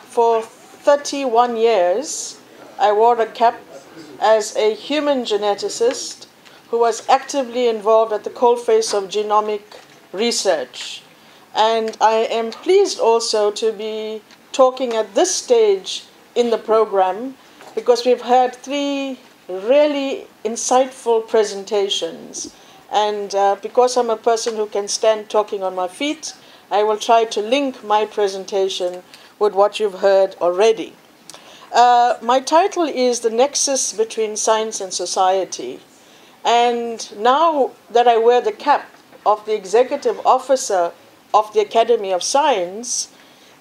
For 31 years, I wore a cap as a human geneticist who was actively involved at the coalface of genomic research. And I am pleased also to be talking at this stage in the program because we've had 3 really insightful presentations. And because I'm a person who can stand talking on my feet, I will try to link my presentation with what you've heard already. My title is The Nexus Between Science and Society. And now that I wear the cap of the executive officer of the Academy of Science,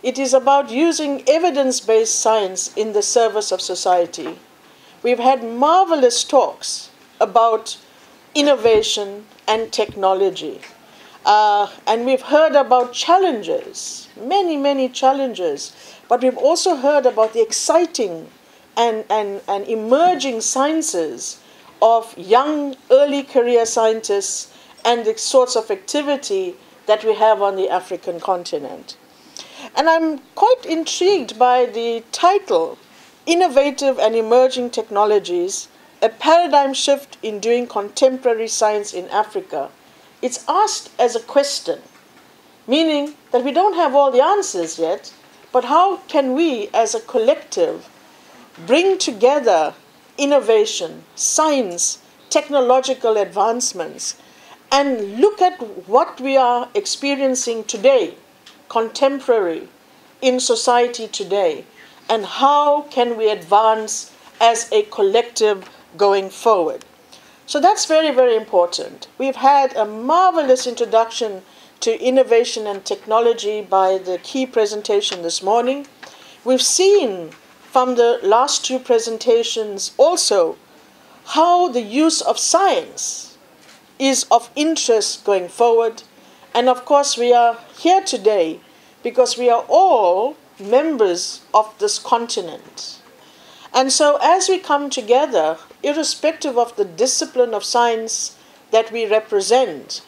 it is about using evidence-based science in the service of society. We've had marvelous talks about innovation and technology. And we've heard about challenges, many, many challenges, but we've also heard about the exciting and emerging sciences of young, early career scientists and the sorts of activity that we have on the African continent. And I'm quite intrigued by the title, Innovative and Emerging Technologies, a Paradigm Shift in Doing Contemporary Science in Africa. It's asked as a question, meaning that we don't have all the answers yet, but how can we as a collective bring together innovation, science, technological advancements, and look at what we are experiencing today, contemporary, in society today, and how can we advance as a collective going forward. So that's very, very important. We've had a marvelous introduction to innovation and technology by the key presentation this morning. We've seen from the last 2 presentations also how the use of science is of interest going forward. And of course, we are here today because we are all members of this continent. And so as we come together, irrespective of the discipline of science that we represent,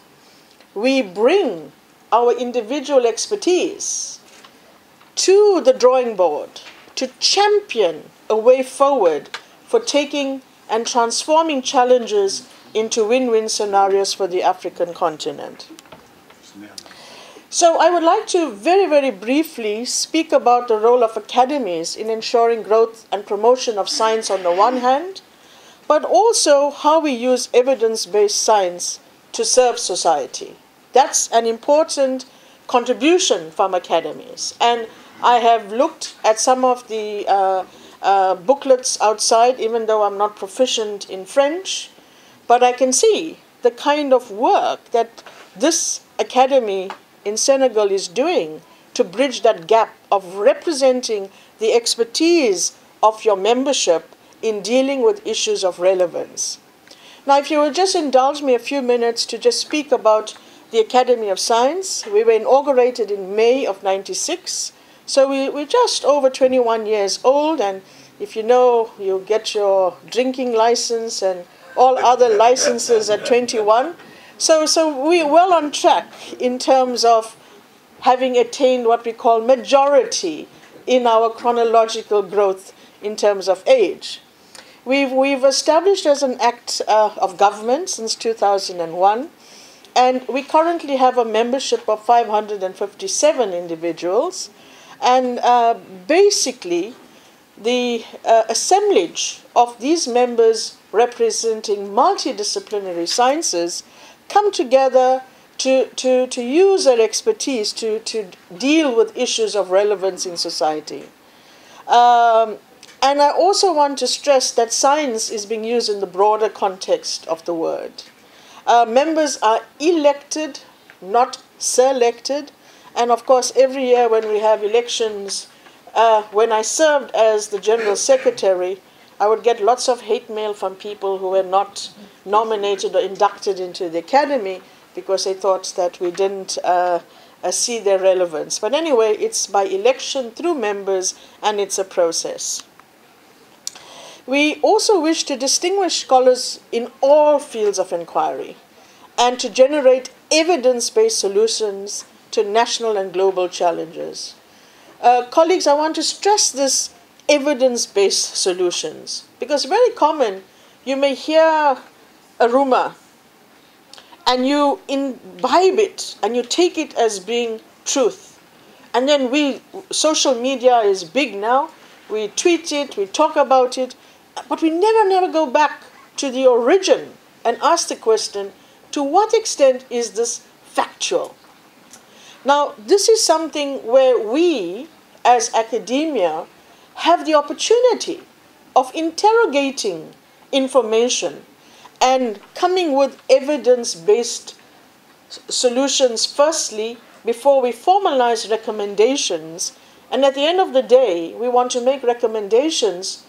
we bring our individual expertise to the drawing board to champion a way forward for taking and transforming challenges into win-win scenarios for the African continent. So I would like to very, very briefly speak about the role of academies in ensuring growth and promotion of science on the one hand, but also how we use evidence-based science to serve society. That's an important contribution from academies. And I have looked at some of the booklets outside, even though I'm not proficient in French, but I can see the kind of work that this academy in Senegal is doing to bridge that gap of representing the expertise of your membership in dealing with issues of relevance. Now, if you will just indulge me a few minutes to just speak about the Academy of Science. We were inaugurated in May of '96, so we're just over 21 years old, and if you know, you get your drinking license and all other licenses at 21. So we're well on track in terms of having attained what we call majority in our chronological growth in terms of age. We've established as an act of government since 2001, and we currently have a membership of 557 individuals, and basically the assemblage of these members representing multidisciplinary sciences come together to use their expertise to deal with issues of relevance in society. And I also want to stress that science is being used in the broader context of the word. Members are elected, not selected. And of course, every year when we have elections, when I served as the General Secretary, I would get lots of hate mail from people who were not nominated or inducted into the Academy because they thought that we didn't see their relevance. But anyway, it's by election through members, and it's a process. We also wish to distinguish scholars in all fields of inquiry and to generate evidence-based solutions to national and global challenges. colleagues, I want to stress this evidence-based solutions, because very common, you may hear a rumor and you imbibe it and you take it as being truth. And then social media is big now, we tweet it, we talk about it, but we never go back to the origin and ask the question, to what extent is this factual? Now, this is something where we, as academia, have the opportunity of interrogating information and coming with evidence-based solutions firstly, before we formalize recommendations. And at the end of the day, we want to make recommendations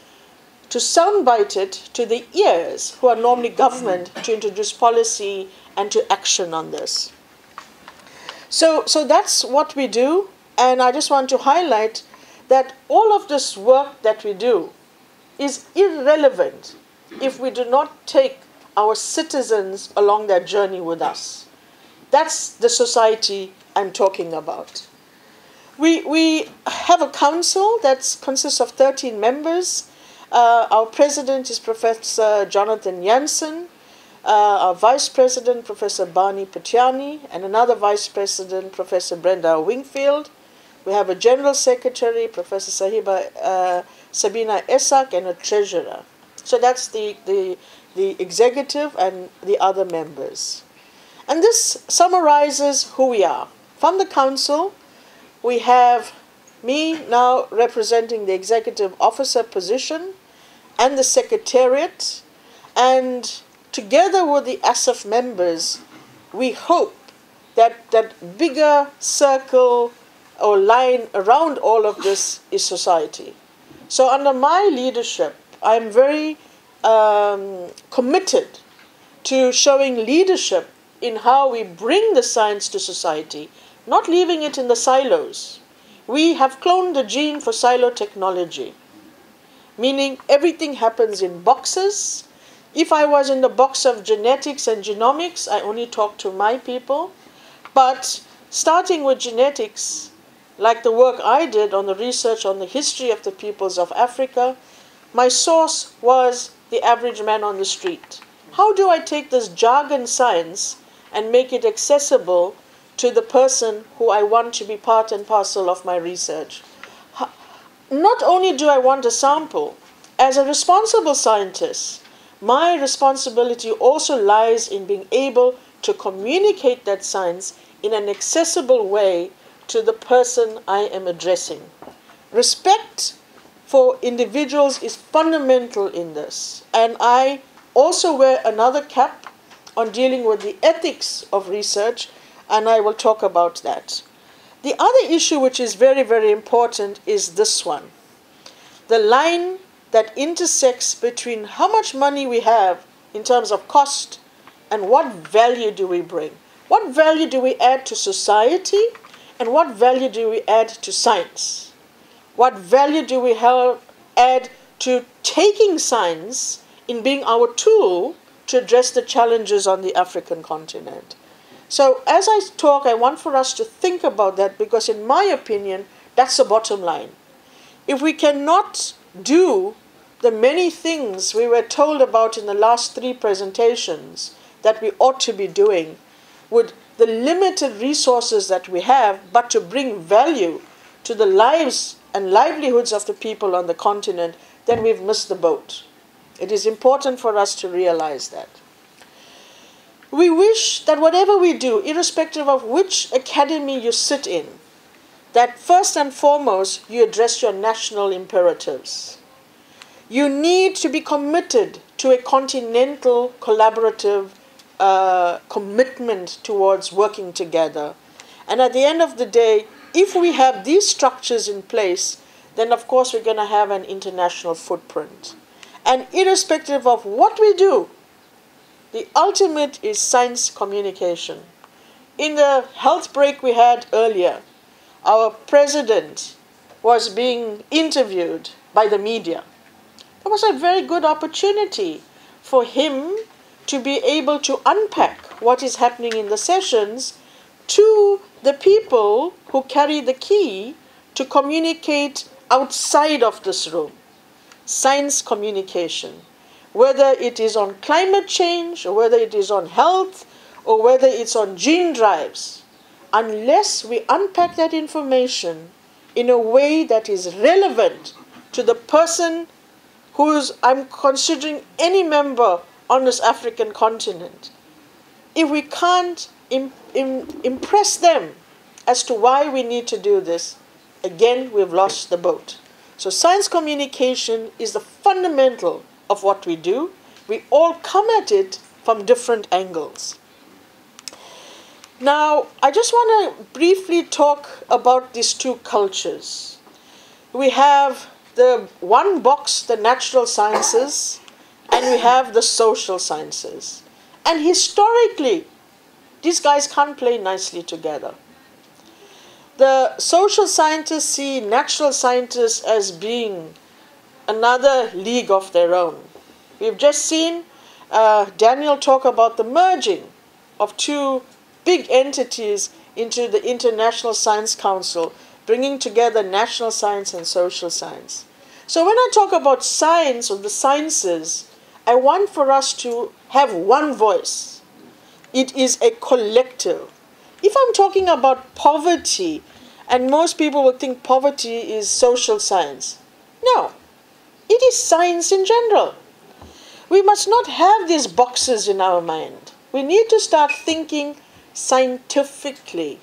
to soundbite it to the ears, who are normally government, to introduce policy and to action on this. So that's what we do, and I just want to highlight that all of this work that we do is irrelevant if we do not take our citizens along that journey with us. That's the society I'm talking about. We have a council that consists of 13 members. Our president is Professor Jonathan Jansen, our vice president, Professor Barney Patiani, and another vice president, Professor Brenda Wingfield. We have a general secretary, Professor Sabina Esak, and a treasurer. So that's the executive and the other members. And this summarizes who we are. From the council, we have me now representing the executive officer position and the secretariat, and together with the ASSAF members, we hope that that bigger circle or line around all of this is society. So under my leadership, I'm very committed to showing leadership in how we bring the science to society, not leaving it in the silos. We have cloned the gene for silo technology, meaning everything happens in boxes. If I was in the box of genetics and genomics, I only talk to my people. But starting with genetics, like the work I did on the research on the history of the peoples of Africa, my source was the average man on the street. How do I take this jargon science and make it accessible to the person who I want to be part and parcel of my research? Not only do I want a sample, as a responsible scientist, my responsibility also lies in being able to communicate that science in an accessible way to the person I am addressing. Respect for individuals is fundamental in this. And I also wear another cap on dealing with the ethics of research, and I will talk about that. The other issue which is very, very important is this one. The line that intersects between how much money we have in terms of cost and what value do we bring. What value do we add to society and what value do we add to science? What value do we add to taking science in being our tool to address the challenges on the African continent? So as I talk, I want for us to think about that, because in my opinion, that's the bottom line. If we cannot do the many things we were told about in the last 3 presentations that we ought to be doing with the limited resources that we have, but to bring value to the lives and livelihoods of the people on the continent, then we've missed the boat. It is important for us to realize that. We wish that whatever we do, irrespective of which academy you sit in, that first and foremost you address your national imperatives. You need to be committed to a continental collaborative commitment towards working together. And at the end of the day, if we have these structures in place, then of course we're going to have an international footprint. And irrespective of what we do, the ultimate is science communication. In the health break we had earlier, our president was being interviewed by the media. It was a very good opportunity for him to be able to unpack what is happening in the sessions to the people who carry the key to communicate outside of this room. Science communication, whether it is on climate change, or whether it is on health, or whether it's on gene drives, unless we unpack that information in a way that is relevant to the person I'm considering any member on this African continent, if we can't impress them as to why we need to do this, again, we've lost the boat. So science communication is the fundamental of what we do. We all come at it from different angles. Now, I just want to briefly talk about these two cultures. We have the one box, the natural sciences, and we have the social sciences. And historically, these guys can't play nicely together. The social scientists see natural scientists as being another league of their own. We've just seen Daniel talk about the merging of two big entities into the International Science Council, bringing together natural science and social science. So when I talk about science or the sciences, I want for us to have one voice. It is a collective. If I'm talking about poverty, and most people would think poverty is social science. No, it is science in general. We must not have these boxes in our mind. We need to start thinking scientifically.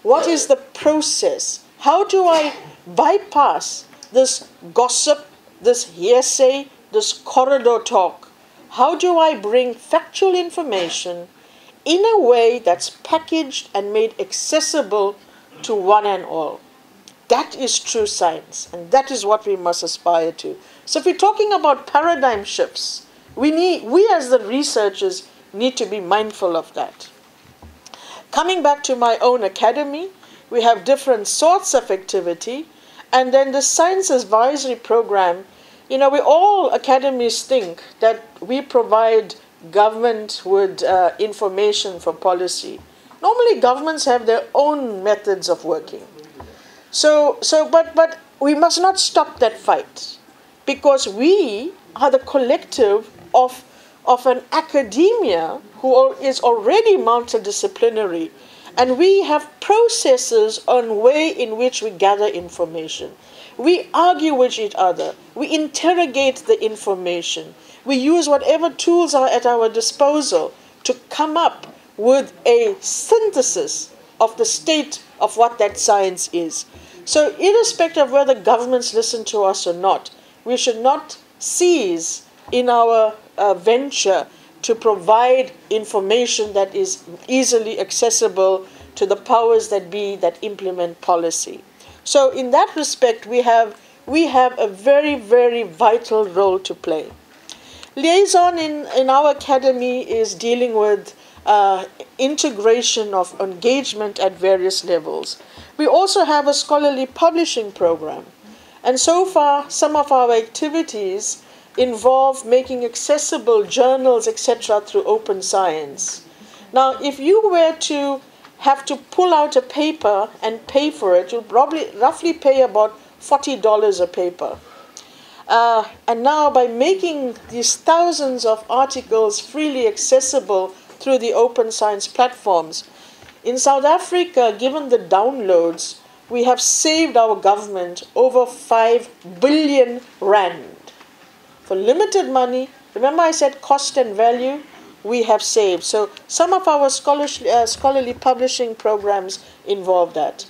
What is the process? How do I bypass this gossip, this hearsay, this corridor talk? How do I bring factual information in a way that's packaged and made accessible to one and all? That is true science, and that is what we must aspire to. So if we're talking about paradigm shifts, we as the researchers need to be mindful of that. Coming back to my own academy, we have different sorts of activity, and then the science advisory program, we all academies think that we provide government with information for policy. Normally governments have their own methods of working. But we must not stop that fight, because we are the collective of an academia who is already multidisciplinary, and we have processes on way in which we gather information. We argue with each other. We interrogate the information. We use whatever tools are at our disposal to come up with a synthesis of the state of what that science is. So irrespective of whether governments listen to us or not, we should not cease in our venture to provide information that is easily accessible to the powers that be that implement policy. So in that respect, we have a very, very vital role to play. Liaison in our academy is dealing with integration of engagement at various levels. We also have a scholarly publishing program. And so far, some of our activities involve making accessible journals, etc., through open science. Now, if you were to have to pull out a paper and pay for it, you'll probably roughly pay about $40 a paper. And now, by making these thousands of articles freely accessible through the open science platforms, in South Africa, given the downloads, we have saved our government over 5 billion rand. For limited money, remember I said cost and value, we have saved. So some of our scholarly publishing programs involve that.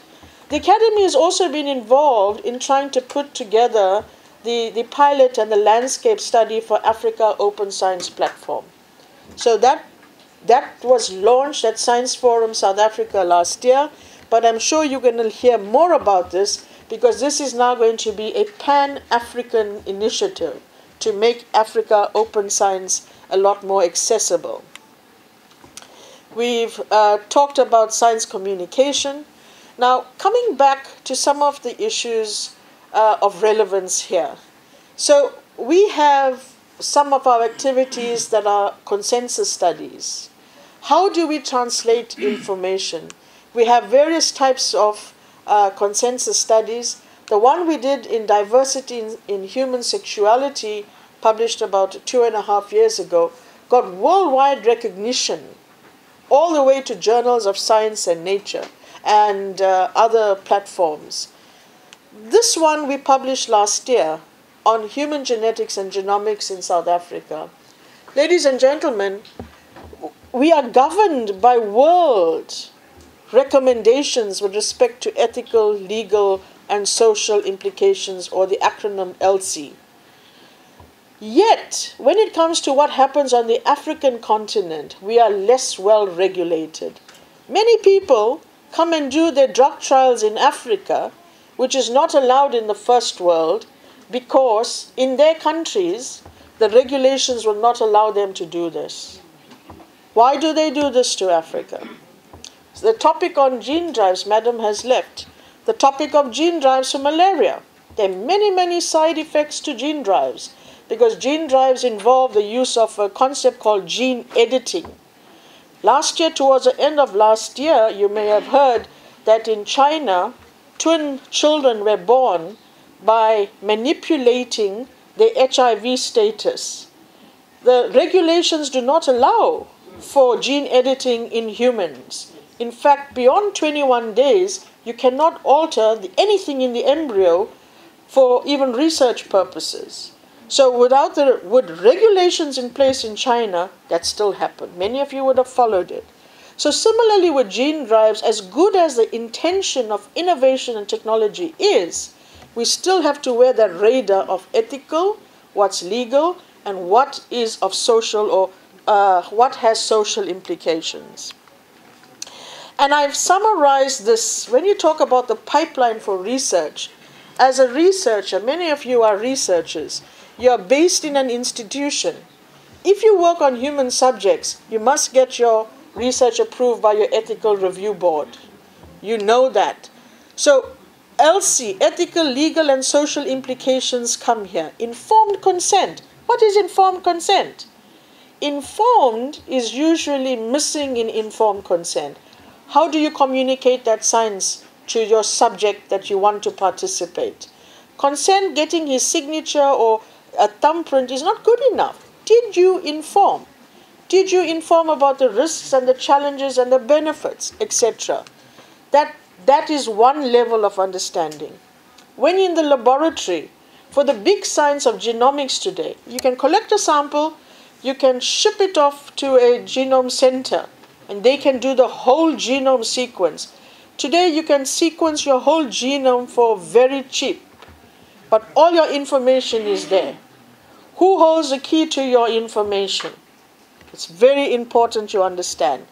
The Academy has also been involved in trying to put together the pilot and the landscape study for Africa Open Science Platform. So that was launched at Science Forum South Africa last year, but I'm sure you're going to hear more about this, because this is now going to be a pan-African initiative to make Africa Open Science a lot more accessible. We've talked about science communication. Now, coming back to some of the issues of relevance here. So we have some of our activities that are consensus studies. How do we translate information? We have various types of consensus studies. The one we did in diversity in human sexuality, published about 2.5 years ago, got worldwide recognition, all the way to journals of science and nature and other platforms. This one we published last year on human genetics and genomics in South Africa. Ladies and gentlemen, we are governed by world recommendations with respect to ethical, legal, and social implications, or the acronym ELSI. Yet, when it comes to what happens on the African continent, we are less well regulated. Many people come and do their drug trials in Africa, which is not allowed in the first world, because in their countries, the regulations will not allow them to do this. Why do they do this to Africa? So the topic on gene drives, Madam has left. The topic of gene drives for malaria. There are many, many side effects to gene drives, because gene drives involve the use of a concept called gene editing. Last year, towards the end of last year, you may have heard that in China, twin children were born by manipulating their HIV status. The regulations do not allow for gene editing in humans. In fact, beyond 21 days, you cannot alter anything in the embryo for even research purposes. So with regulations in place in China, that still happened. Many of you would have followed it. So similarly with gene drives, as good as the intention of innovation and technology is, we still have to wear the radar of ethical, what's legal, and what is of social, or what has social implications. And I've summarized this. When you talk about the pipeline for research, as a researcher, many of you are researchers, you are based in an institution. If you work on human subjects, you must get your research approved by your ethical review board. You know that. So ELSI, ethical, legal, and social implications come here. Informed consent. What is informed consent? Informed is usually missing in informed consent. How do you communicate that science to your subject that you want to participate? Consent, getting his signature or a thumbprint is not good enough. Did you inform? Did you inform about the risks and the challenges and the benefits, etc.? That is one level of understanding. When in the laboratory, for the big science of genomics today, you can collect a sample, you can ship it off to a genome center, and they can do the whole genome sequence. Today you can sequence your whole genome for very cheap, but all your information is there. Who holds the key to your information? It's very important you understand.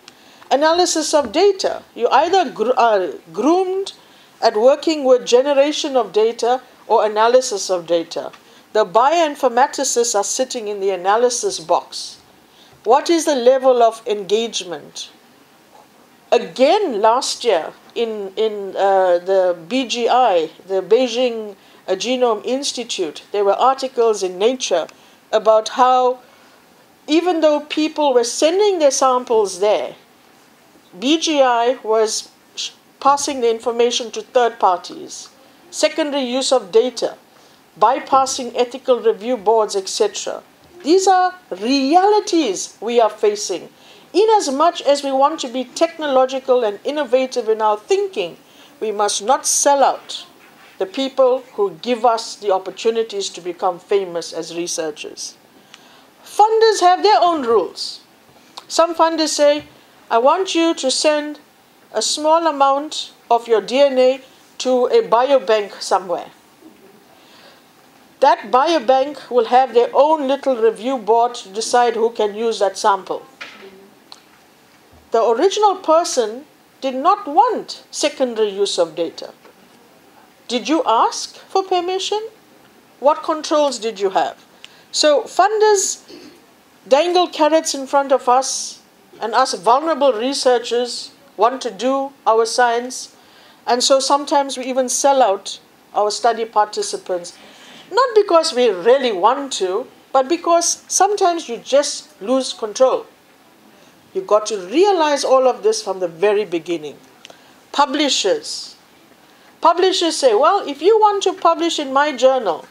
Analysis of data. You either are groomed at working with generation of data or analysis of data. The bioinformaticists are sitting in the analysis box. What is the level of engagement? Again, last year in the BGI, the Beijing Genome Institute, there were articles in Nature about how even though people were sending their samples there, BGI was passing the information to third parties, secondary use of data, bypassing ethical review boards, etc. These are realities we are facing. In as much as we want to be technological and innovative in our thinking, we must not sell out the people who give us the opportunities to become famous as researchers. Funders have their own rules. Some funders say, I want you to send a small amount of your DNA to a biobank somewhere. That biobank will have their own little review board to decide who can use that sample. The original person did not want secondary use of data. Did you ask for permission? What controls did you have? So funders dangle carrots in front of us, and us vulnerable researchers want to do our science, and so sometimes we even sell out our study participants, not because we really want to, but because sometimes you just lose control. You've got to realize all of this from the very beginning. Publishers. Publishers say, well, if you want to publish in my journal,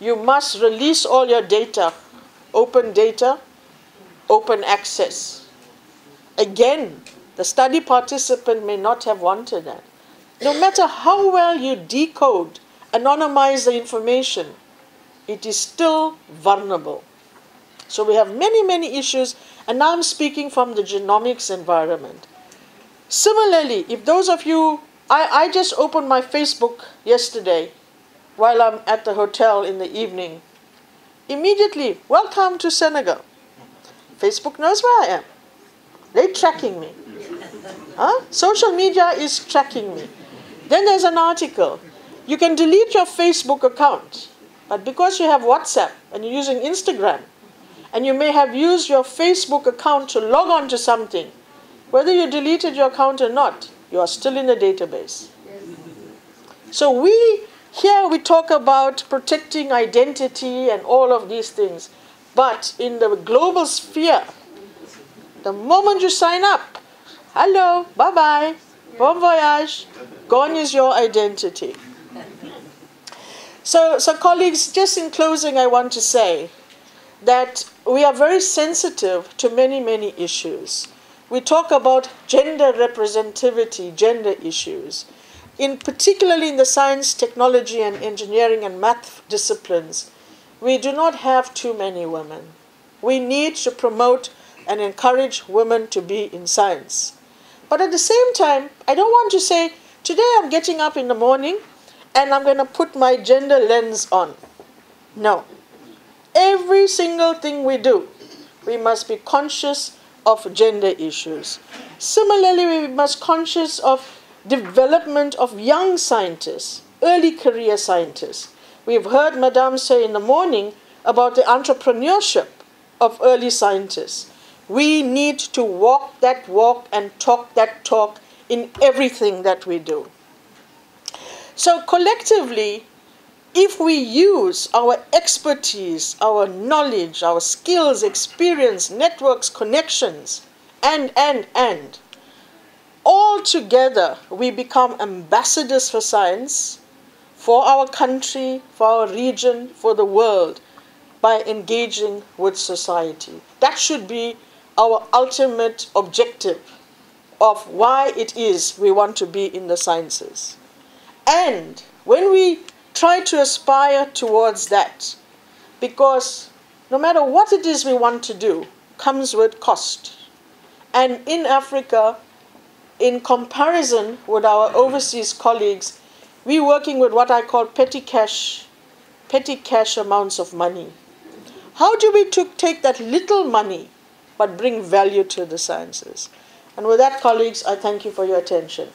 you must release all your data, open access. Again, the study participant may not have wanted that. No matter how well you decode, anonymize the information, it is still vulnerable. So we have many, many issues, and now I'm speaking from the genomics environment. Similarly, if those of you, I just opened my Facebook yesterday while I'm at the hotel in the evening. Immediately, welcome to Senegal. Facebook knows where I am. They're tracking me. Social media is tracking me. Then there's an article. You can delete your Facebook account, but because you have WhatsApp and you're using Instagram, and you may have used your Facebook account to log on to something, whether you deleted your account or not, you are still in the database. So here we talk about protecting identity and all of these things. But in the global sphere, the moment you sign up, hello, bye-bye, bon voyage, gone is your identity. So colleagues, just in closing, I want to say that we are very sensitive to many, many issues. We talk about gender representativity, gender issues. Particularly in the science, technology, and engineering and math disciplines, we do not have too many women. We need to promote and encourage women to be in science. But at the same time, I don't want to say, today I'm getting up in the morning and I'm going to put my gender lens on. No. Every single thing we do, we must be conscious of gender issues. Similarly, we must be conscious of development of young scientists, early career scientists. We've heard Madame say in the morning about the entrepreneurship of early scientists. We need to walk that walk and talk that talk in everything that we do. So collectively, if we use our expertise, our knowledge, our skills, experience, networks, connections, and, all together we become ambassadors for science, for our country, for our region, for the world, by engaging with society. That should be our ultimate objective of why it is we want to be in the sciences. And when we try to aspire towards that, because no matter what it is we want to do, comes with cost. And in Africa, in comparison with our overseas colleagues, we're working with what I call petty cash amounts of money. How do we take that little money but bring value to the sciences? And with that, colleagues, I thank you for your attention.